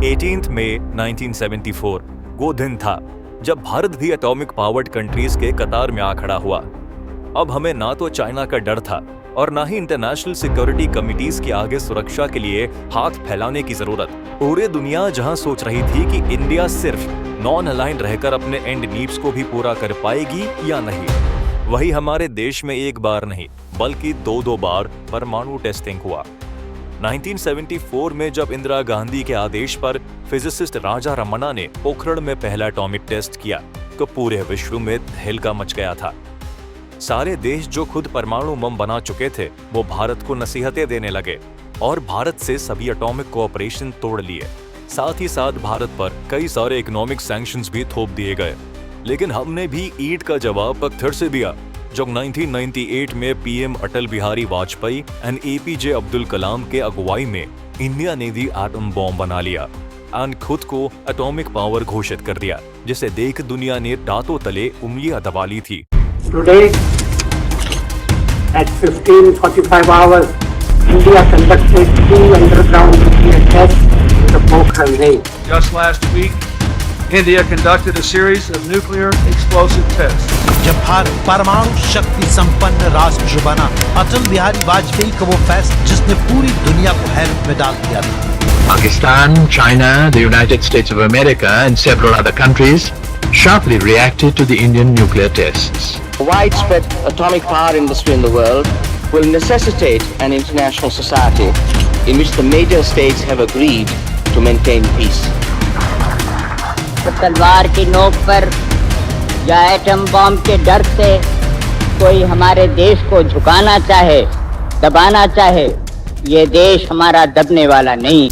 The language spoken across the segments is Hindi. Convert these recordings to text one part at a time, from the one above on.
18 मई 1974 वो दिन था जब भारत भी एटॉमिक पावर्ड कंट्रीज के कतार में आ खड़ा हुआ। अब हमें ना तो चाइना का डर था और ना ही इंटरनेशनल सिक्योरिटी कमिटीज के आगे सुरक्षा के लिए हाथ फैलाने की जरूरत। पूरी दुनिया जहां सोच रही थी कि इंडिया सिर्फ नॉन अलाइंड रहकर अपने एंड नीड्स को भी पूरा कर पाएगी या नहीं, वही हमारे देश में एक बार नहीं बल्कि दो बार परमाणु टेस्टिंग हुआ। 1974 में जब इंदिरा गांधी के आदेश पर फिजिसिस्ट राजा रमन्ना ने पोखरण में पहला एटॉमिक टेस्ट किया तो पूरे विश्व में तहलका मच गया था। सारे देश जो खुद परमाणु बम बना चुके थे वो भारत को नसीहतें देने लगे और भारत से सभी एटॉमिक कोऑपरेशन तोड़ लिए। साथ ही साथ भारत पर कई सारे इकोनॉमिक सैंक्शंस भी थोप दिए गए। लेकिन हमने भी ईंट का जवाब पत्थर से दिया जब 1998 में PM Atal Bihari Vajpayee and APJ Abdul Kalam के अगुवाई में इंडिया ने भी एटम बॉम्ब बना लिया एंड खुद को एटॉमिक पावर घोषित कर दिया, जिसे देख दुनिया ने दांतों तले उंगलियां दबा ली थी। Today, at 15:45 hours, India conducted 2 underground nuclear tests in the Pokhran range. Just last week, India conducted a series of nuclear explosive tests. जब भारत परमाणु शक्ति संपन्न राष्ट्र बना, अटल बिहारी वाजपेयी का वो फैसला जिसने पूरी दुनिया को हैरत में डाल दिया था। Pakistan, China, the United States of America and several other countries sharply reacted to the Indian nuclear tests. A widespread atomic power industry in the world will necessitate an international society in which the major states have agreed to maintain peace. तो तलवार की नोक पर या एटम बॉम्ब के डर से कोई हमारे देश को झुकाना चाहे, दबाना चाहे, ये देश हमारा दबने वाला नहीं।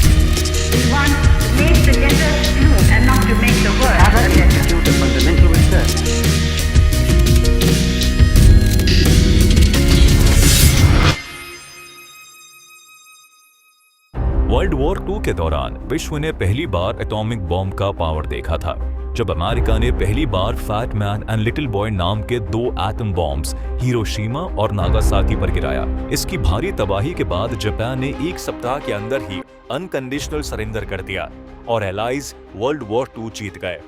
वर्ल्ड वॉर 2 के दौरान विश्व ने पहली बार एटॉमिक बॉम्ब का पावर देखा था जब अमेरिका ने पहली बार Fat Man and Little Boy नाम के 2 एटम बॉम्ब्स हिरोशिमा और नागासाकी पर गिराया। इसकी भारी तबाही के बाद जापान ने एक सप्ताह के अंदर ही अनकंडीशनल सरेंडर कर दिया और एलाइज वर्ल्ड वॉर 2 जीत गए।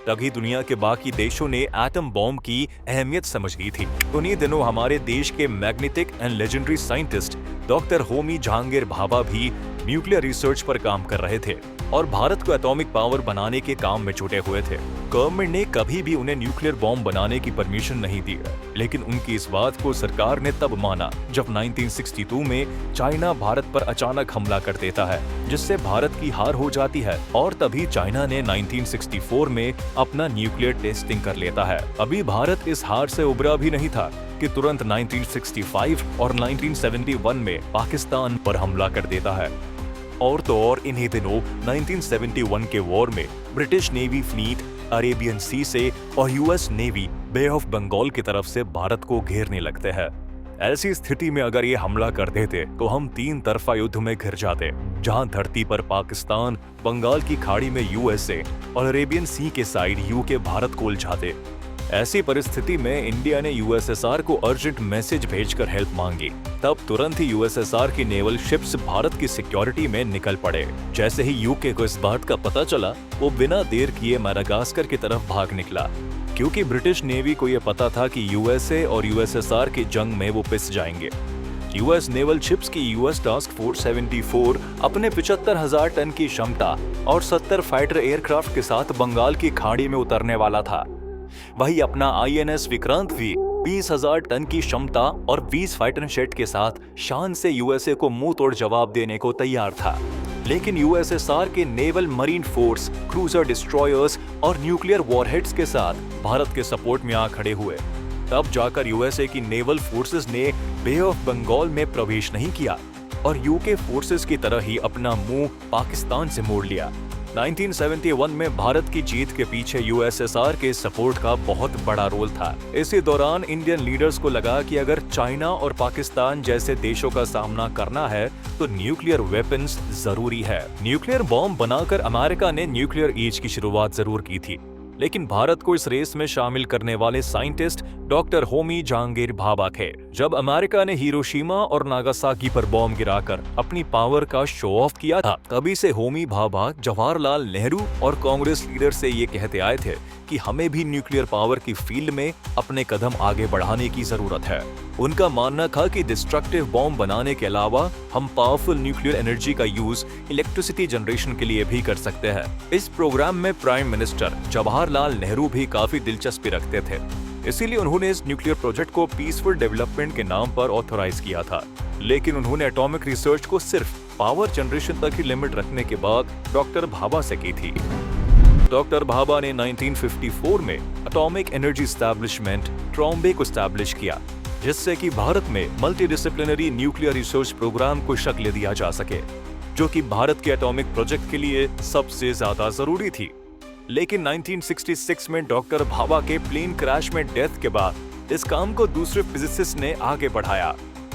तभी दुनिया के बाकी देशों ने एटम बॉम्ब की अहमियत समझ ली थी। उन्हीं दिनों हमारे देश के magnetic and legendary scientist doctor Homi Jahangir Bhabha भी न्यूक्लियर रिसर्च पर काम कर रहे थे और भारत को एटॉमिक पावर बनाने के काम में जुटे हुए थे। गवर्नमेंट ने कभी भी उन्हें न्यूक्लियर बॉम्ब बनाने की परमिशन नहीं दी, लेकिन उनकी इस बात को सरकार ने तब माना जब 1962 में चाइना भारत पर अचानक हमला कर देता है, जिससे भारत की हार हो जाती है और तभी चाइना ने 1964 में अपना न्यूक्लियर टेस्टिंग कर लेता है। अभी भारत इस हार से उबरा भी नहीं था कि तुरंत 1965 और 1971 में पाकिस्तान पर हमला कर देता है। और तो और इन्हीं दिनों 1971 के वॉर में British navy fleet Arabian sea से और US navy bay of Bengal की तरफ से भारत को घेरने लगते हैं। ऐसी स्थिति में अगर ये हमला कर देते तो हम 3 तरफा युद्ध में घिर जाते, जहां धरती पर पाकिस्तान, बंगाल की खाड़ी में यूएसए और अरेबियन सी के साइड यूके भारत को उलझाते। ऐसी परिस्थिति में इंडिया ने यूएसएसआर को अर्जेंट मैसेज भेजकर हेल्प मांगी। तब तुरंत ही यूएसएसआर की नेवल शिप्स भारत की सिक्योरिटी में निकल पड़े। जैसे ही यूके को इस बात का पता चला, वो बिना देर किए मैडागास्कर की तरफ भाग निकला, क्योंकि ब्रिटिश नेवी को यह पता था कि यूएसए और यूएसएसआर की जंग में वो पिस जाएंगे। यूएस नेवल शिप्स की यूएस टास्क फोर्स 74 अपने 75,000 टन की क्षमता और 70 फाइटर एयरक्राफ्ट के साथ बंगाल की खाड़ी में उतरने वाला था। वही अपना आईएनएस विक्रांत भी 20,000 टन की क्षमता और 20 फाइटर जेट के साथ शान से यूएसए को मुंह तोड़ जवाब देने को तैयार था। लेकिन यूएसएसआर के naval marine force, cruiser destroyers और न्यूक्लियर वॉरहेड्स के साथ भारत के सपोर्ट में आ खड़े हुए। तब जाकर यूएसए की नेवल फोर्सेस ने बे ऑफ बंगाल में प्रवेश नहीं किया और यूके फोर्सेस की तरह ही अपना मुंह पाकिस्तान से मोड़ लिया। 1971 में भारत की जीत के पीछे यूएसएसआर के सपोर्ट का बहुत बड़ा रोल था। इसी दौरान इंडियन लीडर्स को लगा कि अगर चाइना और पाकिस्तान जैसे देशों का सामना करना है तो न्यूक्लियर वेपन्स जरूरी है। न्यूक्लियर बॉम्ब बनाकर अमेरिका ने न्यूक्लियर एज की शुरुआत जरूर की थी, लेकिन भारत को इस रेस में शामिल करने वाले साइंटिस्ट डॉक्टर होमी जहांगीर भाभा थे। जब अमेरिका ने हिरोशिमा और नागासाकी पर बॉम्ब गिराकर अपनी पावर का शो ऑफ किया था, तभी से होमी भाभा जवाहरलाल नेहरू और कांग्रेस लीडर से ये कहते आए थे कि हमें भी न्यूक्लियर पावर की फील्ड में अपने कदम आगे बढ़ाने की जरूरत है। उनका मानना था कि डिस्ट्रक्टिव बॉम्ब बनाने के अलावा हम पावरफुल न्यूक्लियर एनर्जी का यूज इलेक्ट्रिसिटी जनरेशन के लिए भी कर सकते हैं। इस प्रोग्राम में प्राइम मिनिस्टर जवाहरलाल नेहरू भी काफी दिलचस्पी रखते थे, इसीलिए उन्होंने इस न्यूक्लियर प्रोजेक्ट को पीसफुल डेवलपमेंट के नाम पर ऑथराइज किया था। लेकिन उन्होंने एटॉमिक रिसर्च को सिर्फ पावर जनरेशन तक ही लिमिट रखने के बाद डॉक्टर भाभा से की थी। डॉक्टर भाभा ने 1954 में एटॉमिक एनर्जी एस्टैब्लिशमेंट ट्रॉम्बे को एस्टैब्लिश किया, जिससे कि भारत में मल्टीडिसिप्लिनरी न्यूक्लियर रिसर्च प्रोग्राम को शक्ल दिया जा सके, जो कि भारत के एटॉमिक प्रोजेक्ट के लिए सबसे ज्यादा जरूरी थी। लेकिन 1966 में डॉक्टर भाभा के प्लेन क्रैश में डेथ के बाद इस काम को दूसरे फिजिसिस्ट ने आगे बढ़ाया।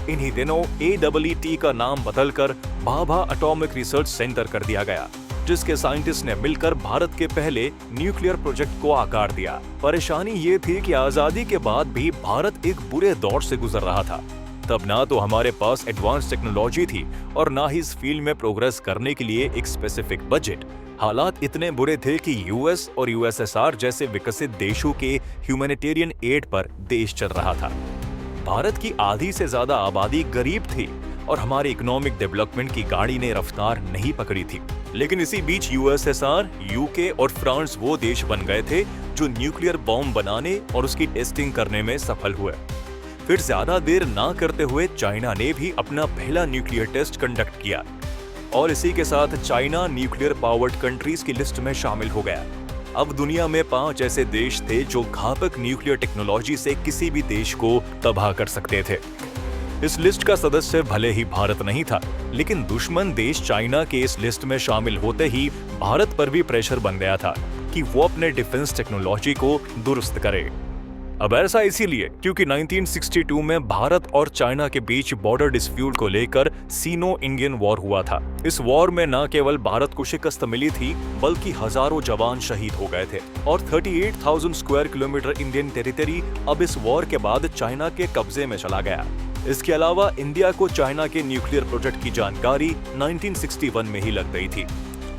इन्हीं दिनों AEET का नाम बदलकर भाभा एटॉमिक रिसर्च सेंटर कर दिया गया, जिसके साइंटिस्ट ने मिलकर भारत के पहले न्यूक्लियर प्रोजेक्ट को आकार दिया। परेशानी ये थी कि आजादी के बाद भी भारत एक बुरे दौर से गुजर रहा था। तब ना तो हमारे पास एडवांस टेक्नोलॉजी थी और ना ही इस फील्ड में प्रोग्रेस करने के लिए एक स्पेसिफिक बजट। हालात इतने बुरे थे कि यूएस और USSR जैसे विकसित देशों के ह्यूमैनिटेरियन एड पर देश चल रहा था। भारत की आधी से ज्यादा आबादी गरीब थी और हमारी इकोनॉमिक डेवलपमेंट की गाड़ी ने रफ्तार नहीं पकड़ी थी। लेकिन इसी बीच USSR, UK और फ्रांस वो देश बन गए थे जो न्यूक्लियर बॉम्ब बनाने और उसकी टेस्टिंग करने में सफल हुए। फिर ज्यादा देर ना करते हुए चाइना ने भी अपना पहला न्यूक्लियर टेस्ट कंडक्ट किया और इसी के साथ चाइना न्यूक्लियर पावर्ड कंट्रीज की लिस्ट में शामिल हो गया। अब दुनिया में 5 ऐसे देश थे जो घातक न्यूक्लियर टेक्नोलॉजी से किसी भी देश को तबाह कर सकते थे। इस लिस्ट का सदस्य भले ही भारत नहीं था, लेकिन दुश्मन देश चाइना के इस लिस्ट में शामिल होते ही भारत पर भी प्रेशर बन गया था कि वो अपने डिफेंस टेक्नोलॉजी को दुरुस्त करे। अब ऐसा इसीलिए क्योंकि 1962 में भारत और चाइना के बीच बॉर्डर डिस्प्यूट को लेकर सीनो इंडियन वॉर हुआ था। इस वॉर में न केवल भारत को शिकस्त मिली थी, बल्कि हजारों जवान शहीद हो गए थे और 38,000 स्क्वायर किलोमीटर इंडियन टेरिटरी अब इस वॉर के बाद चाइना के कब्जे में चला गया। इसके अलावा इंडिया को चाइना के न्यूक्लियर प्रोजेक्ट की जानकारी 1961 में ही लग गई थी।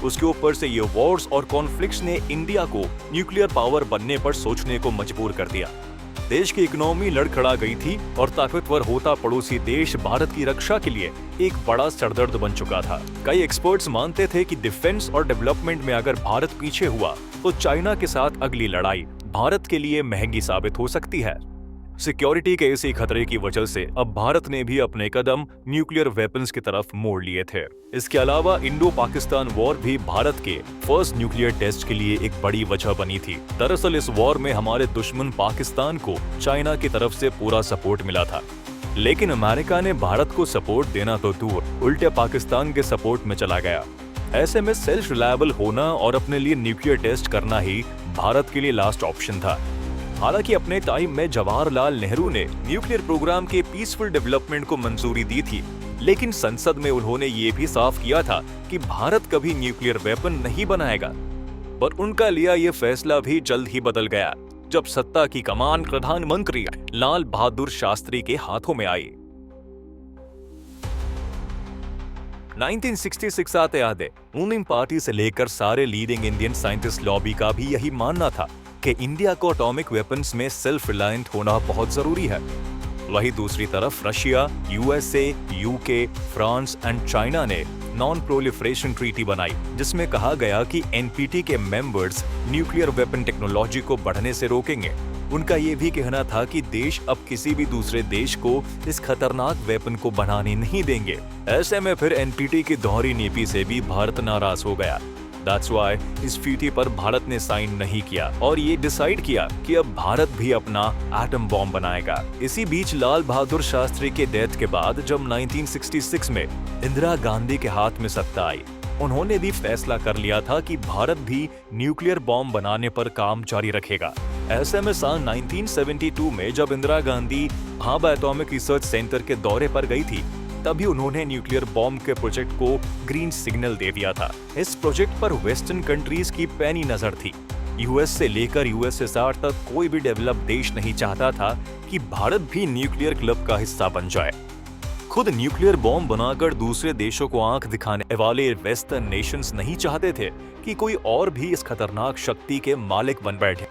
उसके ऊपर से ये वॉर्स और कॉन्फ्लिक्ट्स ने इंडिया को न्यूक्लियर पावर बनने पर सोचने को मजबूर कर दिया। देश की इकोनॉमी लड़खड़ा गई थी और ताकतवर होता पड़ोसी देश भारत की रक्षा के लिए एक बड़ा सरदर्द बन चुका था। कई एक्सपर्ट्स मानते थे कि डिफेंस और डेवलपमेंट में अगर भारत पीछे हुआ तो चाइना के साथ अगली लड़ाई भारत के लिए महंगी साबित हो सकती है। सिक्योरिटी के इसी खतरे की वजह से अब भारत ने भी अपने कदम न्यूक्लियर वेपन्स की तरफ मोड़ लिए थे। इसके अलावा इंडो पाकिस्तान वॉर भी भारत के फर्स्ट न्यूक्लियर टेस्ट के लिए एक बड़ी वजह बनी थी। दरअसल इस वॉर में हमारे दुश्मन पाकिस्तान को चाइना की तरफ से पूरा सपोर्ट मिला था, लेकिन अमेरिका ने भारत को सपोर्ट देना तो दूर, उल्टे पाकिस्तान के सपोर्ट में चला गया। ऐसे में सेल्फ रिलायबल होना और अपने लिए न्यूक्लियर टेस्ट करना ही भारत के लिए लास्ट ऑप्शन था। हालांकि अपने टाइम में जवाहरलाल नेहरू ने न्यूक्लियर प्रोग्राम के पीसफुल डेवलपमेंट को मंजूरी दी थी, लेकिन संसद में उन्होंने ये भी साफ किया था कि भारत कभी न्यूक्लियर वेपन नहीं बनाएगा। पर उनका लिया ये फैसला भी जल्द ही बदल गया जब सत्ता की कमान प्रधानमंत्री लाल बहादुर शास्त्री के हाथों में आई। 1966 आते आते रूलिंग पार्टी से लेकर सारे लीडिंग इंडियन साइंटिस्ट लॉबी का भी यही मानना था कि इंडिया को एटॉमिक वेपन्स में सेल्फ रिलायंट होना बहुत जरूरी है। वहीं दूसरी तरफ Russia, USA, UK, France and China ने नॉन प्रोलिफरेशन ट्रीटी बनाई, जिसमें कहा गया कि NPT के मेंबर्स न्यूक्लियर वेपन टेक्नोलॉजी को बढ़ने से रोकेंगे। उनका ये भी कहना था कि देश अब किसी भी दूसरे देश को इस खतरनाक वेपन को बनाने नहीं देंगे। ऐसे में फिर NPT की दोहरी नीति से भी भारत नाराज हो गया। That's why इस ट्रीटी पर भारत ने साइन नहीं किया और ये डिसाइड किया कि अब भारत भी अपना एटम बॉम्ब बनाएगा। इसी बीच लाल बहादुर शास्त्री के डेथ के बाद जब 1966 में इंदिरा गांधी के हाथ में सत्ता आई, उन्होंने भी फैसला कर लिया था कि भारत भी न्यूक्लियर बॉम्ब बनाने पर काम जारी रखेगा। ऐसे में साल 1972 में जब Indira Gandhi Bhabha atomic research centre के दौरे पर गई थी, तभी उन्होंने न्यूक्लियर बॉम्ब के प्रोजेक्ट को ग्रीन सिग्नल दे दिया था। इस प्रोजेक्ट पर वेस्टर्न कंट्रीज की पैनी नजर थी। यूएस से लेकर यूएसएसआर तक कोई भी डेवलप देश नहीं चाहता था कि भारत भी न्यूक्लियर क्लब का हिस्सा बन जाए। खुद न्यूक्लियर बॉम्ब बनाकर दूसरे देशों को आंख दिखाने वाले वेस्टर्न नेशंस नहीं चाहते थे कि कोई और भी इस खतरनाक शक्ति के मालिक बन बैठे।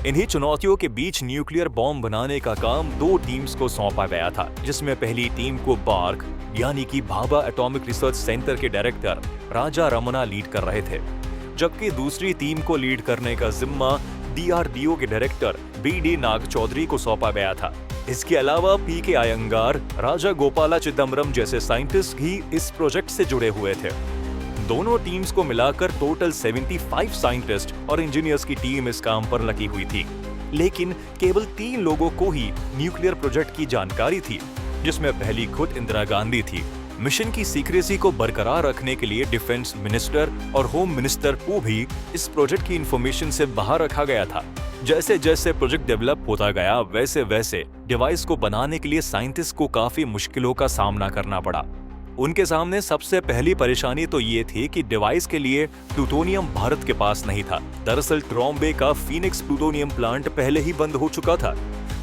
इन्हीं चुनौतियों के बीच न्यूक्लियर बॉम्ब बनाने का काम 2 टीम्स को सौंपा गया था, जिसमें पहली टीम को बार्क यानी कि भाभा एटॉमिक रिसर्च सेंटर के डायरेक्टर राजा रमना लीड कर रहे थे, जबकि दूसरी टीम को लीड करने का जिम्मा DRDO के डायरेक्टर BD नाग चौधरी को सौंपा गया था। इसके अलावा PK अयंगार, राजा गोपाला चिदम्बरम जैसे साइंटिस्ट भी इस प्रोजेक्ट से जुड़े हुए थे। दोनों टीम्स को मिलाकर टोटल 75 साइंटिस्ट और इंजीनियर्स की टीम इस काम पर लगी हुई थी, लेकिन केवल 3 लोगों को ही न्यूक्लियर प्रोजेक्ट की जानकारी थी, जिसमें पहली खुद इंदिरा गांधी थी। मिशन की सीक्रेसी को बरकरार रखने के लिए डिफेंस मिनिस्टर और होम मिनिस्टर को भी इस प्रोजेक्ट की इंफॉर्मेशन से बाहर रखा गया था। जैसे जैसे प्रोजेक्ट डेवलप होता गया, वैसे वैसे डिवाइस को बनाने के लिए साइंटिस्ट को काफी मुश्किलों का सामना करना पड़ा। उनके सामने सबसे पहली परेशानी तो ये थी कि डिवाइस के लिए प्लूटोनियम भारत के पास नहीं था। दरअसल ट्रॉम्बे का फीनिक्स प्लूटोनियम प्लांट पहले ही बंद हो चुका था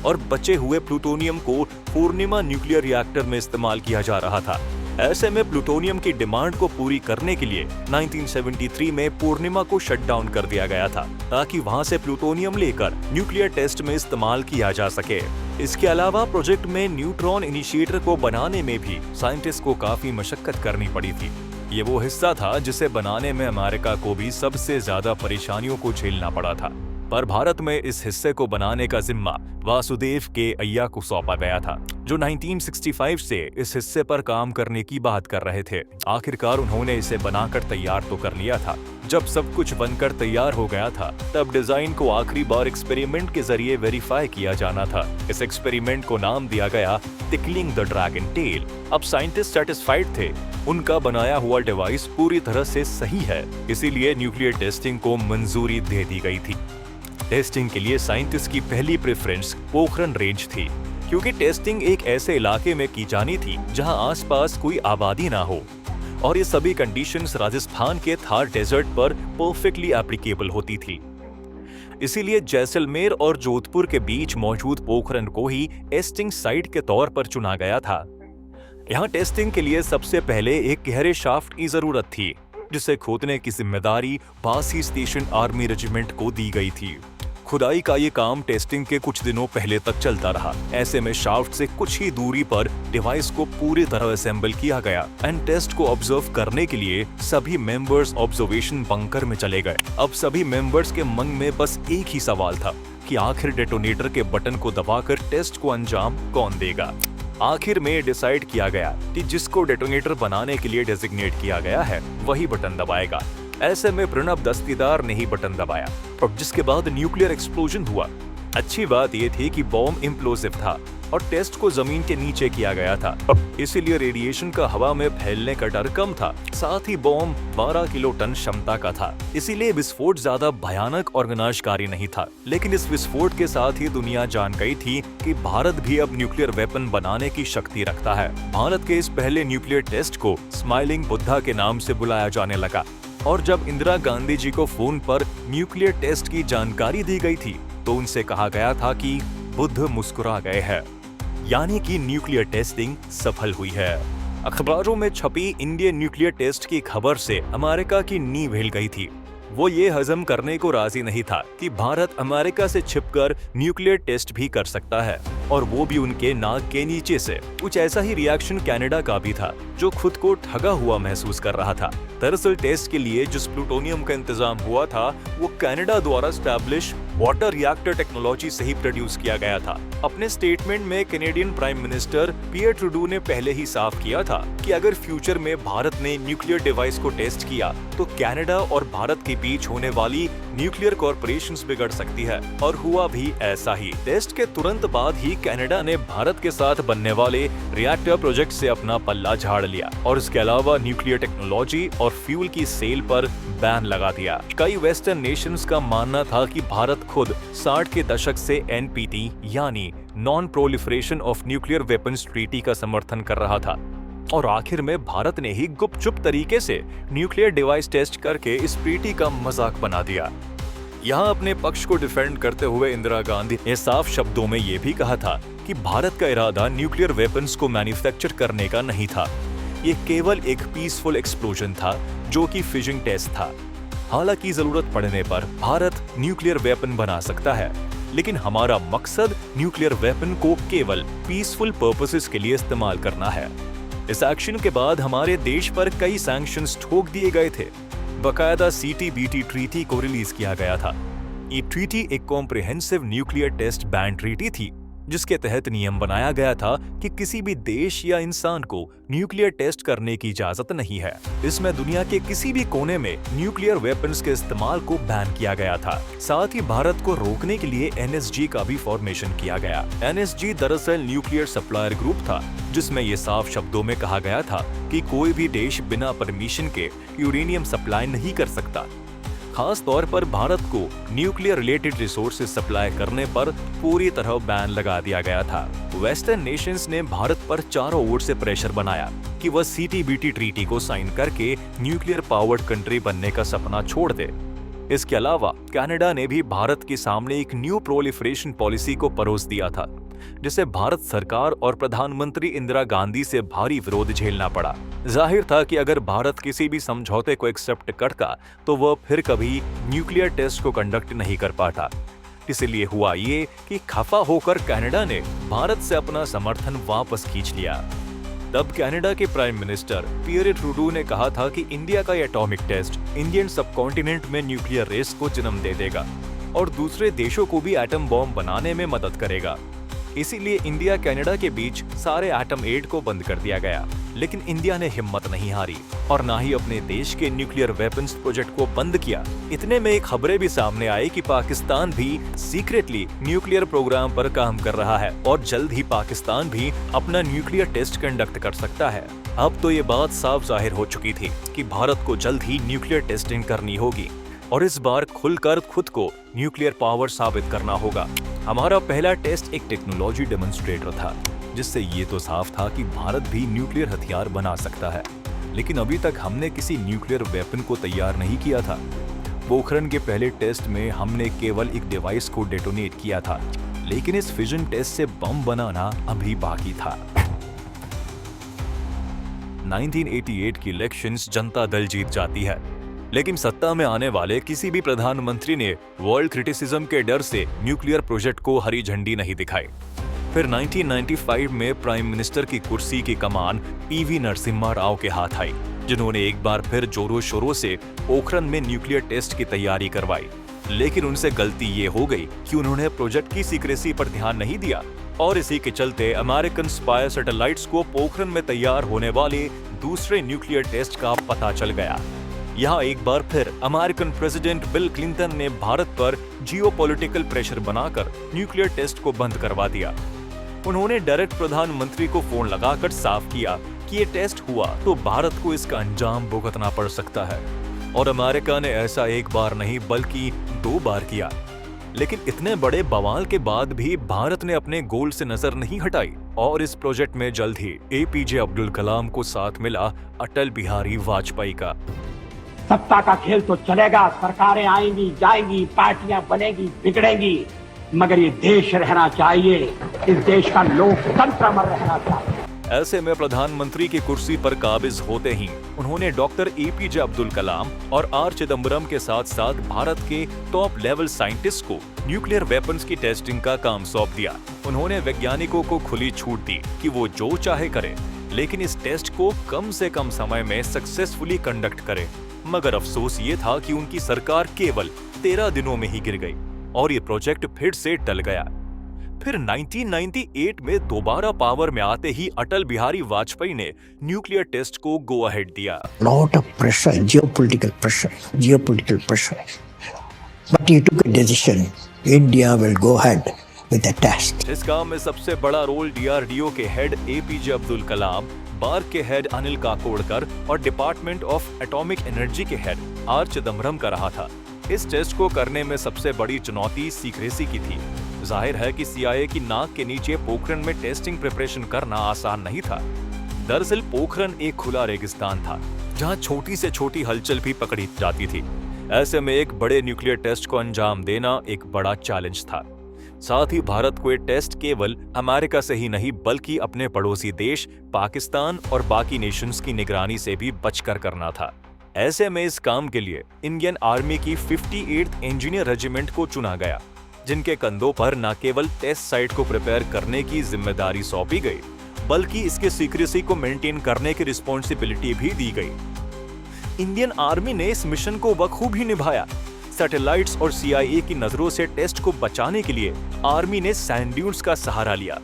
और बचे हुए प्लूटोनियम को पूर्णिमा न्यूक्लियर रिएक्टर में इस्तेमाल किया जा रहा था। ऐसे में प्लूटोनियम की डिमांड को पूरी करने के लिए 1973 में पूर्णिमा को शट डाउन कर दिया गया था, ताकि वहां से प्लूटोनियम लेकर न्यूक्लियर टेस्ट में इस्तेमाल किया जा सके। इसके अलावा प्रोजेक्ट में न्यूट्रॉन इनिशिएटर को बनाने में भी साइंटिस्ट को काफी मशक्कत करनी पड़ी थी। ये वो हिस्सा था जिसे बनाने में अमेरिका को भी सबसे ज्यादा परेशानियों को झेलना पड़ा था, पर भारत में इस हिस्से को बनाने का जिम्मा वासुदेव के अय्या को सौंपा गया था, जो 1965 से इस हिस्से पर काम करने की बात कर रहे थे। आखिरकार उन्होंने इसे बनाकर तैयार तो कर लिया था। जब सब कुछ बनकर तैयार हो गया था, तब डिजाइन को आखिरी बार एक्सपेरिमेंट के जरिए वेरीफाई किया जाना था। इस एक्सपेरिमेंट को नाम दिया गया टिकलिंग द ड्रैगन टेल। अब साइंटिस्ट सेटिस्फाइड थे, उनका बनाया हुआ डिवाइस पूरी तरह से सही है, इसीलिए न्यूक्लियर टेस्टिंग को मंजूरी दे दी गई थी। टेस्टिंग के लिए साइंटिस्ट की पहली प्रेफरेंस पोखरण रेंज थी, क्योंकि टेस्टिंग एक ऐसे इलाके में की जानी थी जहां आसपास कोई आबादी ना हो, और ये सभी कंडीशंस राजस्थान के थार डेजर्ट पर परफेक्टली एप्लीकेबल होती थी। इसीलिए जैसलमेर और जोधपुर के बीच मौजूद पोखरण को ही टेस्टिंग साइट के तौर पर चुना गया था। यहाँ टेस्टिंग के लिए सबसे पहले एक गहरे शाफ्ट की जरूरत थी, जिसे खोदने की जिम्मेदारी बासी स्टेशन आर्मी रेजिमेंट को दी गई थी। खुदाई का ये काम टेस्टिंग के कुछ दिनों पहले तक चलता रहा। ऐसे में शाफ्ट से कुछ ही दूरी पर डिवाइस को पूरी तरह असेंबल किया गया एंड टेस्ट को ऑब्जर्व करने के लिए सभी मेंबर्स ऑब्जर्वेशन बंकर में चले गए। अब सभी मेंबर्स के मन में बस एक ही सवाल था कि आखिर डेटोनेटर के बटन को दबाकर टेस्ट को अंजाम कौन देगा। आखिर में डिसाइड किया गया कि जिसको डेटोनेटर बनाने के लिए डेजिग्नेट किया गया है वही बटन दबाएगा। ऐसे में प्रणब दस्तीदार ने ही बटन दबाया और जिसके बाद न्यूक्लियर एक्सप्लोजन हुआ। अच्छी बात यह थी कि बॉम्ब इम्प्लोसिव था और टेस्ट को जमीन के नीचे किया गया था, इसीलिए रेडिएशन का हवा में फैलने का डर कम था। साथ ही बॉम्ब 12 किलो टन क्षमता का था, इसीलिए विस्फोट ज्यादा भयानक और विनाशकारी नहीं था। लेकिन इस विस्फोट के साथ ही दुनिया जान गई थी कि भारत भी अब न्यूक्लियर वेपन बनाने की शक्ति रखता है। भारत के इस पहले न्यूक्लियर टेस्ट को स्माइलिंग बुद्धा के नाम से बुलाया जाने लगा, और जब इंदिरा गांधी जी को फोन पर न्यूक्लियर टेस्ट की जानकारी दी गई थी तो उनसे कहा गया था कि बुद्ध मुस्कुरा गए हैं, यानी कि न्यूक्लियर टेस्टिंग सफल हुई है। अखबारों में छपी इंडियन न्यूक्लियर टेस्ट की खबर से अमेरिका की नींव हिल गई थी। वो ये हजम करने को राजी नहीं था कि भारत अमेरिका से छिपकर न्यूक्लियर टेस्ट भी कर सकता है, और वो भी उनके नाक के नीचे से। कुछ ऐसा ही रिएक्शन कनाडा का भी था, जो खुद को ठगा हुआ महसूस कर रहा था। दरअसल टेस्ट के लिए जिस प्लूटोनियम का इंतजाम हुआ था वो कनाडा द्वारा स्टैब्लिश वाटर रिएक्टर टेक्नोलॉजी से ही प्रोड्यूस किया गया था। अपने स्टेटमेंट में कैनेडियन प्राइम मिनिस्टर पियर ट्रूडो ने पहले ही साफ किया था कि अगर फ्यूचर में भारत ने न्यूक्लियर डिवाइस को टेस्ट किया तो कनाडा और भारत के बीच होने वाली न्यूक्लियर कॉर्पोरेशंस बिगड़ सकती है, और हुआ भी ऐसा ही। टेस्ट के तुरंत बाद ही कनाडा ने भारत के साथ बनने वाले रिएक्टर प्रोजेक्ट से अपना पल्ला झाड़ लिया, और इसके अलावा न्यूक्लियर टेक्नोलॉजी और फ्यूल की सेल पर बैन लगा दिया। कई वेस्टर्न नेशंस का मानना था कि भारत खुद 60 के दशक से एनपीटी यानी non proliferation of nuclear weapons treaty का समर्थन कर रहा था, और आखिर में भारत ने ही गुपचुप तरीके से न्यूक्लियर डिवाइस टेस्ट करके इस ट्रीटी का मजाक बना दिया। यहाँ अपने पक्ष को डिफेंड करते हुए इंदिरा गांधी ने साफ शब्दों में ये भी कहा था कि भारत का इरादा न्यूक्लियर वेपन्स को मैन्युफैक्चर करने का नहीं था। ये केवल एक पीसफुल एक्सप्लोजन था जो कि फिशिंग टेस्ट था। हालांकि जरूरत पड़ने पर भारत न्यूक्लियर वेपन बना सकता है, लेकिन हमारा मकसद न्यूक्लियर वेपन को केवल पीसफुल पर्पसेस के लिए इस्तेमाल करना है। इस एक्शन के बाद हमारे देश पर कई सैंक्शंस ठोक दिए गए थे। बकायदा CTBT ट्रीटी को रिलीज किया गया था। ये ट्रीटी एक comprehensive nuclear test ban treaty थी, जिसके तहत नियम बनाया गया था कि किसी भी देश या इंसान को न्यूक्लियर टेस्ट करने की इजाजत नहीं है। इसमें दुनिया के किसी भी कोने में न्यूक्लियर वेपन्स के इस्तेमाल को बैन किया गया था। साथ ही भारत को रोकने के लिए NSG का भी फॉर्मेशन किया गया। NSG दरअसल न्यूक्लियर सप्लायर ग्रुप था, जिसमें ये साफ शब्दों में कहा गया था कि कोई भी देश बिना परमिशन के यूरेनियम सप्लाई नहीं कर सकता। खास तौर पर भारत को न्यूक्लियर रिलेटेड रिसोर्सेज सप्लाई करने पर पूरी तरह बैन लगा दिया गया था। वेस्टर्न नेशंस ने भारत पर चारों ओर से प्रेशर बनाया कि वह CTBT ट्रीटी को साइन करके न्यूक्लियर पावर्ड कंट्री बनने का सपना छोड़ दे। इसके अलावा कनाडा ने भी भारत के सामने एक न्यू प्रोलिफरेशन पॉलिसी को परोस दिया था, जिसे भारत सरकार और प्रधानमंत्री इंदिरा गांधी से भारी विरोध झेलना पड़ा। जाहिर था कि अगर भारत किसी भी समझौते को एक्सेप्ट करता तो वह फिर कभी न्यूक्लियर टेस्ट को कंडक्ट नहीं कर पाता। इसलिए हुआ ये कि खफा होकर कनाडा ने भारत से अपना समर्थन वापस खींच लिया। तब कनाडा के प्राइम मिनिस्टर पियरे ट्रूडो ने कहा था कि इंडिया का एटॉमिक टेस्ट इंडियन सबकॉन्टिनेंट में न्यूक्लियर रेस को जन्म दे देगा और दूसरे देशों को भी एटम बॉम्ब बनाने में मदद करेगा। इसीलिए इंडिया कनाडा के बीच सारे एटम एड को बंद कर दिया गया। लेकिन इंडिया ने हिम्मत नहीं हारी और ना ही अपने देश के न्यूक्लियर वेपन्स प्रोजेक्ट को बंद किया। इतने में एक खबरें भी सामने आई कि पाकिस्तान भी सीक्रेटली न्यूक्लियर प्रोग्राम पर काम कर रहा है और जल्द ही पाकिस्तान भी अपना न्यूक्लियर टेस्ट कंडक्ट कर सकता है। अब तो ये बात साफ जाहिर हो चुकी थी कि भारत को जल्द ही न्यूक्लियर टेस्टिंग करनी होगी और इस बार खुलकर खुद को न्यूक्लियर पावर साबित करना होगा। हमारा पहला टेस्ट एक टेक्नोलॉजी डेमोन्स्ट्रेटर था, जिससे ये तो साफ था कि भारत भी न्यूक्लियर हथियार बना सकता है। लेकिन अभी तक हमने किसी न्यूक्लियर वेपन को तैयार नहीं किया था। पोखरण के पहले टेस्ट में हमने केवल एक डिवाइस को डेटोनेट किया था, लेकिन इस फिजन टेस्ट से बम बनाना अभी बाकी था। 1988 की इलेक्शंस जनता दल जीत जाती है, लेकिन सत्ता में आने वाले किसी भी प्रधानमंत्री ने वर्ल्ड क्रिटिसिज्म के डर से न्यूक्लियर प्रोजेक्ट को हरी झंडी नहीं दिखाई। फिर 1995 में प्राइम मिनिस्टर की कुर्सी की कमान PV नरसिम्हा राव के हाथ आई, जिन्होंने एक बार फिर जोरों शोरों से पोखरण में न्यूक्लियर टेस्ट की तैयारी करवाई। लेकिन उनसे गलती ये हो गई कि उन्होंने प्रोजेक्ट की सीक्रेसी पर ध्यान नहीं दिया और इसी के चलते अमेरिकन स्पाई सैटेलाइट्स को पोखरण में तैयार होने वाले दूसरे न्यूक्लियर टेस्ट का पता चल गया। यहाँ एक बार फिर अमेरिकन प्रेसिडेंट बिल क्लिंटन ने भारत पर जियोपॉलिटिकल प्रेशर बनाकर न्यूक्लियर टेस्ट को बंद करवा दिया। उन्होंने डायरेक्ट प्रधानमंत्री को फोन लगाकर साफ किया कि ये टेस्ट हुआ तो भारत को इसका अंजाम भुगतना पड़ सकता है। और अमेरिका ने ऐसा एक बार नहीं बल्कि 2 बार किया। लेकिन इतने बड़े बवाल के बाद भी भारत ने अपने गोल से नजर नहीं हटाई और इस प्रोजेक्ट में जल्द ही APJ अब्दुल कलाम को साथ मिला अटल बिहारी वाजपेयी का। सत्ता का खेल तो चलेगा, सरकारें आएंगी जाएंगी, पार्टियां बनेगी बिगड़ेंगी, मगर ये देश रहना चाहिए, इस देश का लोकतंत्र अमर रहना चाहिए। ऐसे में प्रधानमंत्री की कुर्सी पर काबिज होते ही उन्होंने डॉक्टर APJ अब्दुल कलाम और R चिदम्बरम के साथ साथ भारत के टॉप लेवल साइंटिस्ट को न्यूक्लियर वेपन्स की टेस्टिंग का काम सौंप दिया। उन्होंने वैज्ञानिकों को खुली छूट दी कि वो जो चाहे करे, लेकिन इस टेस्ट को कम से कम समय में सक्सेसफुली कंडक्ट करे। मगर अफसोस ये था कि उनकी सरकार केवल 13 दिनों में ही गिर गई और ये प्रोजेक्ट फिर से टल गया। फिर 1998 में दोबारा पावर में आते ही अटल बिहारी वाजपेयी ने न्यूक्लियर टेस्ट को गो अहेड दिया। Lot of pressure, geopolitical pressure. But he took a decision. India will go ahead with the test. इस काम में सबसे बड़ा रोल DRDO के head APJ Abdul Kalam, bark के हेड अनिल काकोडकर और डिपार्टमेंट ऑफ एटॉमिक एनर्जी के हेड R चिदम्बरम का रहा था। इस टेस्ट को करने में सबसे बड़ी चुनौती सीक्रेसी की थी। जाहिर है कि CIA की नाक के नीचे पोखरण में टेस्टिंग प्रिपरेशन करना आसान नहीं था। दरअसल पोखरण एक खुला रेगिस्तान था, जहां छोटी से छोटी हलचल भी पकड़ी जाती थी। ऐसे में एक बड़े न्यूक्लियर टेस्ट को अंजाम देना एक बड़ा चैलेंज था। साथ ही भारत को ये टेस्ट केवल अमेरिका से ही नहीं बल्कि अपने पड़ोसी देश पाकिस्तान और बाकी नेशंस की निगरानी से भी बचकर करना था। ऐसे में इस काम के लिए इंडियन आर्मी की 58th इंजीनियर रेजिमेंट को चुना गया, जिनके कंधों पर न केवल टेस्ट साइट को प्रिपेयर करने की जिम्मेदारी सौंपी गई बल्कि इसके सीक्रेसी को मेंटेन करने की रिस्पॉन्सिबिलिटी भी दी गई। इंडियन आर्मी ने इस मिशन को बखूबी निभाया। सैटेलाइट्स और CIA की नजरों से टेस्ट को बचाने के लिए आर्मी ने सैंड ड्यून्स का सहारा लिया।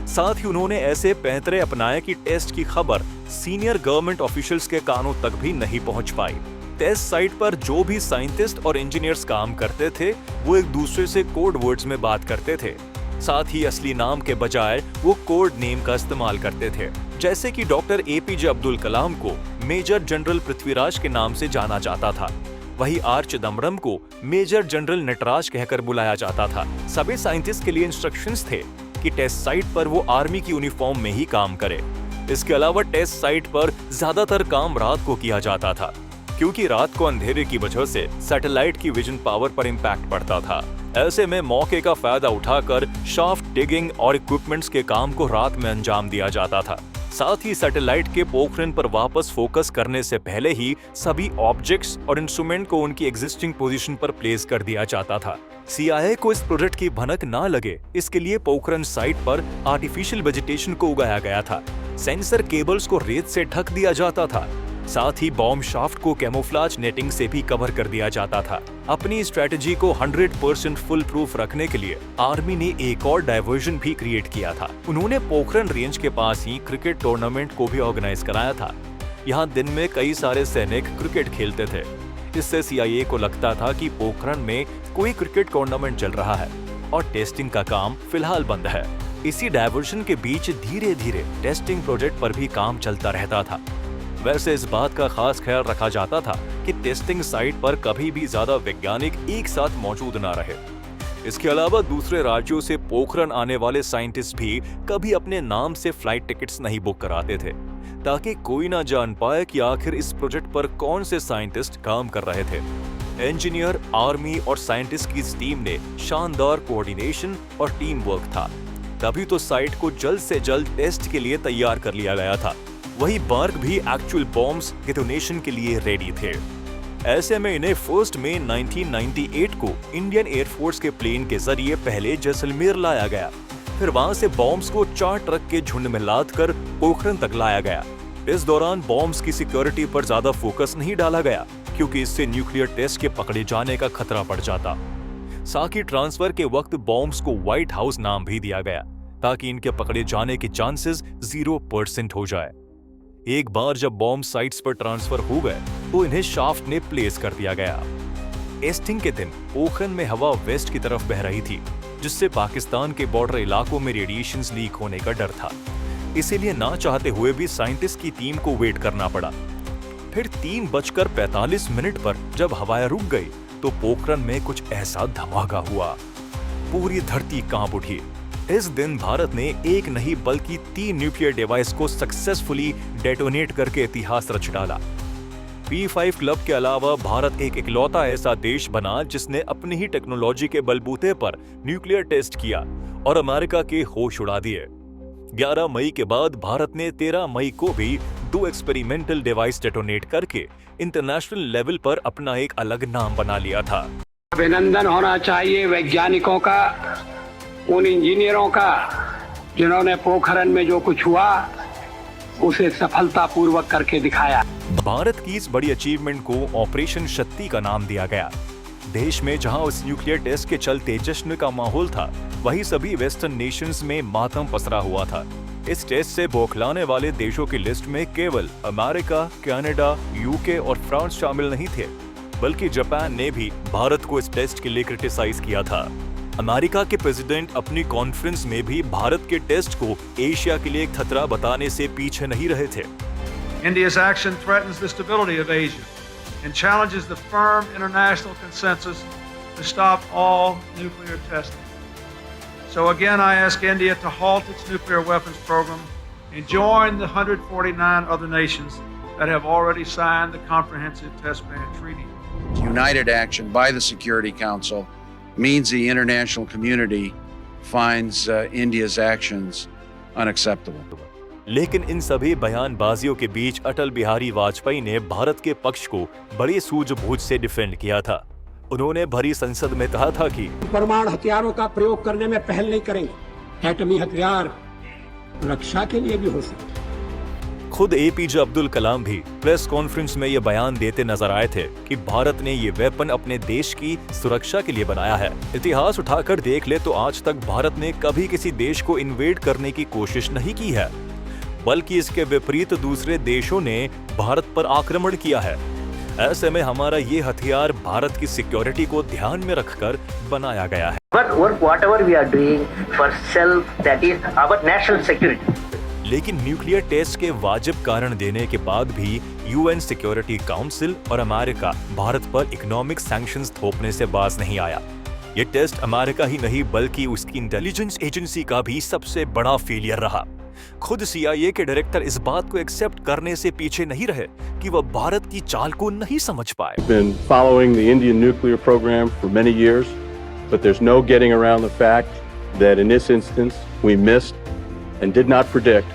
साथ ही उन्होंने ऐसे पैंतरे अपनाए कि टेस्ट की खबर सीनियर गवर्नमेंट ऑफिशियल्स के कानों तक भी नहीं पहुंच पाई। टेस्ट साइट पर जो भी साइंटिस्ट और इंजीनियर्स काम करते थे वो एक दूसरे से कोड वर्ड्स में बात करते थे। साथ ही असली नाम के बजाय वो कोड नेम का इस्तेमाल करते थे। जैसे कि डॉक्टर APJ अब्दुल कलाम को मेजर जनरल पृथ्वीराज के नाम से जाना जाता था, वही R चिदम्बरम को मेजर जनरल नटराज कहकर बुलाया जाता था। सभी साइंटिस्ट के लिए इंस्ट्रक्शंस थे कि टेस्ट साइट पर वो आर्मी की यूनिफॉर्म में ही काम करे। इसके अलावा टेस्ट साइट पर ज्यादातर काम रात को किया जाता था, क्योंकि रात को अंधेरे की वजह से सैटेलाइट की विजन पावर पर इम्पैक्ट पड़ता था। ऐसे में मौके का फायदा उठाकर शाफ्ट डिगिंग और इक्विपमेंट्स के काम को रात में अंजाम दिया जाता था। साथ ही सैटेलाइट के पोखरण पर वापस फोकस करने से पहले ही सभी ऑब्जेक्ट्स और इंस्ट्रूमेंट को उनकी एग्जिस्टिंग पोजीशन पर प्लेस कर दिया जाता था। CIA को इस प्रोजेक्ट की भनक ना लगे, इसके लिए पोखरण साइट पर आर्टिफिशियल वेजिटेशन को उगाया गया था। सेंसर केबल्स को रेत से ढक दिया जाता था। साथ ही बॉम्ब शाफ्ट को कैमोफ्लेज नेटिंग से भी कवर कर दिया जाता था। अपनी स्ट्रेटजी को 100% फुल प्रूफ रखने के लिए आर्मी ने एक और डायवर्जन भी क्रिएट किया था। उन्होंने पोखरण रेंज के पास ही क्रिकेट टूर्नामेंट को भी ऑर्गेनाइज कराया था। यहाँ दिन में कई सारे सैनिक क्रिकेट खेलते थे। इससे CIA को लगता था कि पोखरण में कोई क्रिकेट टूर्नामेंट चल रहा है और टेस्टिंग का काम फिलहाल बंद है। इसी डायवर्जन के बीच धीरे धीरे टेस्टिंग प्रोजेक्ट पर भी काम चलता रहता था। वैसे इस बात का खास ख्याल रखा जाता था कि टेस्टिंग साइट पर कभी भी ज्यादा वैज्ञानिक एक साथ मौजूद ना रहे। इसके अलावा दूसरे राज्यों से पोखरण आने वाले साइंटिस्ट भी कभी अपने नाम से फ्लाइट टिकट्स नहीं बुक कराते थे, ताकि कोई ना जान पाए कि आखिर इस प्रोजेक्ट पर कौन से साइंटिस्ट काम कर रहे थे। इंजीनियर, आर्मी और साइंटिस्ट की इस टीम ने शानदार कोऑर्डिनेशन और टीम वर्क था, तभी तो साइट को जल्द से जल्द टेस्ट के लिए तैयार कर लिया गया था। वही बर्ग भी एक्चुअल बॉम्ब्स डेटोनेशन के लिए रेडी थे। ऐसे में इन्हें 1 मई 1998 को इंडियन एयरफोर्स के प्लेन के जरिए पहले जैसलमेर लाया गया, फिर वहां से बॉम्ब्स को 4 ट्रक के झुंड में लाद कर पोखरण तक लाया गया। इस दौरान बॉम्ब्स की सिक्योरिटी पर ज्यादा फोकस नहीं डाला गया, क्योंकि इससे न्यूक्लियर टेस्ट के पकड़े जाने का खतरा बढ़ जाता। साथ ही ट्रांसफर के वक्त बॉम्ब्स को व्हाइट हाउस नाम भी दिया गया, ताकि इनके पकड़े जाने के चांसेस 0% हो जाए। एक बार जब बॉम्ब साइट्स पर ट्रांसफर हो गए तो इन्हें शाफ्ट में प्लेस कर दिया गया। टेस्टिंग के दिन पोखरण में हवा वेस्ट की तरफ बह रही थी, जिससे पाकिस्तान के बॉर्डर इलाकों में रेडिएशंस लीक होने का डर था। इसीलिए ना चाहते हुए भी साइंटिस्ट की टीम को वेट करना पड़ा। फिर 3:45 पर जब हवाएं रुक गई तो पोखरण में कुछ ऐसा धमाका हुआ, पूरी धरती कांप उठी। इस दिन भारत ने एक नहीं बल्कि 3 न्यूक्लियर डिवाइस को सक्सेसफुली डेटोनेट करके इतिहास रच डाला। P5 क्लब के अलावा भारत एक इकलौता ऐसा देश बना जिसने अपनी ही टेक्नोलॉजी के बलबूते पर न्यूक्लियर टेस्ट किया और अमेरिका के होश उड़ा दिए। 11 मई के बाद भारत ने 13 मई को भी 2 एक्सपेरिमेंटल डिवाइस डेटोनेट करके इंटरनेशनल लेवल पर अपना एक अलग नाम बना लिया था। अभिनंदन होना चाहिए वैज्ञानिकों का, उन इंजीनियरों का जिन्होंने पोखरण में जो कुछ हुआ उसे सफलतापूर्वक करके दिखाया। भारत की इस बड़ी अचीवमेंट को ऑपरेशन शक्ति का नाम दिया गया। देश में जहां उस न्यूक्लियर टेस्ट के चलते जश्न का माहौल था, वहीं सभी वेस्टर्न नेशंस में मातम पसरा हुआ था। इस टेस्ट से बौखलाने वाले देशों की लिस्ट में केवल अमेरिका, कनाडा, UK और फ्रांस शामिल नहीं थे, बल्कि जापान ने भी भारत को इस टेस्ट के लिए क्रिटिसाइज किया था। अमेरिका के प्रेसिडेंट अपनी कॉन्फ्रेंस में भी भारत के टेस्ट को एशिया के लिए एक खतरा बताने से पीछे नहीं रहे थे। India's action threatens the stability of Asia and challenges the firm international consensus to stop all nuclear testing. So again, I ask India to halt its nuclear weapons program and join the 149 other nations that have already signed the Comprehensive Test Ban Treaty. United action by the Security Council means the international community finds India's actions unacceptable. लेकिन इन सभी बयानबाजियों के बीच अटल बिहारी वाजपेयी ने भारत के पक्ष को बड़ी सूझबूझ से डिफेंड किया था। उन्होंने भरी संसद में कहा था कि परमाणु हथियारों का प्रयोग करने में पहल नहीं करेंगे। एटमी हथियार रक्षा के लिए भी हो सकते हैं। खुद एपीजे अब्दुल कलाम भी प्रेस कॉन्फ्रेंस में ये बयान देते नजर आए थे कि भारत ने ये वेपन अपने देश की सुरक्षा के लिए बनाया है। इतिहास उठाकर देख ले तो आज तक भारत ने कभी किसी देश को इन्वेड करने की कोशिश नहीं की है, बल्कि इसके विपरीत दूसरे देशों ने भारत पर आक्रमण किया है। ऐसे में हमारा ये हथियार भारत की सिक्योरिटी को ध्यान में रखकर बनाया गया है। Whatever we are doing for self, that is our national security. लेकिन न्यूक्लियर टेस्ट के वाजिब कारण देने के बाद भी यूएन सिक्योरिटी काउंसिल और अमेरिका भारत पर इकोनॉमिक सैंक्शंस थोपने से बाज नहीं आया। ये टेस्ट अमेरिका ही नहीं बल्कि उसकी इंटेलिजेंस एजेंसी का भी सबसे बड़ा फेलियर रहा। खुद CIA के डायरेक्टर इस बात को एक्सेप्ट करने से पीछे नहीं रहे कि वह भारत की चाल को नहीं समझ पाए। Been following the Indian nuclear program for many years, but there's no getting around the fact that in this instance we missed and did not predict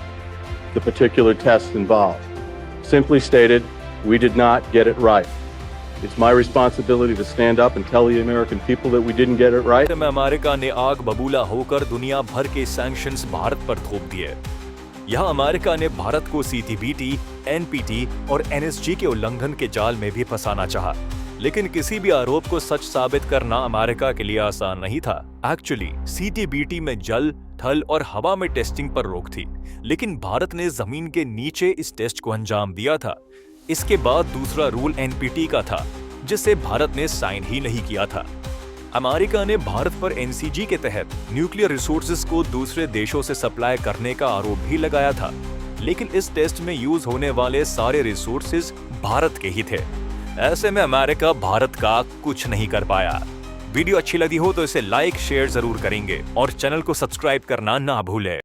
the particular tests involved. Simply stated, we did not get it right. It's my responsibility to stand up and tell the American people that we didn't get it right. America ने आग बबूला होकर दुनिया भर के सैंक्शंस भारत पर थोप दिए। यहाँ अमेरिका ने भारत को CTBT, NPT और NSG के उल्लंघन के जाल में भी फंसाना चाहा। लेकिन किसी भी आरोप को सच साबित करना अमेरिका के लिए आसान नहीं था। एक्चुअली CTBT में जल, थल और हवा में टेस्टिंग पर रोक थी, लेकिन भारत ने जमीन के नीचे इस टेस्ट को अंजाम दिया था। इसके बाद दूसरा रूल NPT का था, जिसे भारत ने साइन ही नहीं किया था। अमेरिका ने भारत पर NCG के तहत न्यूक्लियर रिसोर्सेज को दूसरे देशों से सप्लाई करने का आरोप भी लगाया था, लेकिन इस टेस्ट में यूज होने वाले सारे रिसोर्सेज भारत के ही थे। ऐसे में अमेरिका भारत का कुछ नहीं कर पाया। वीडियो अच्छी लगी हो तो इसे लाइक शेयर जरूर करेंगे और चैनल को सब्सक्राइब करना ना भूलें।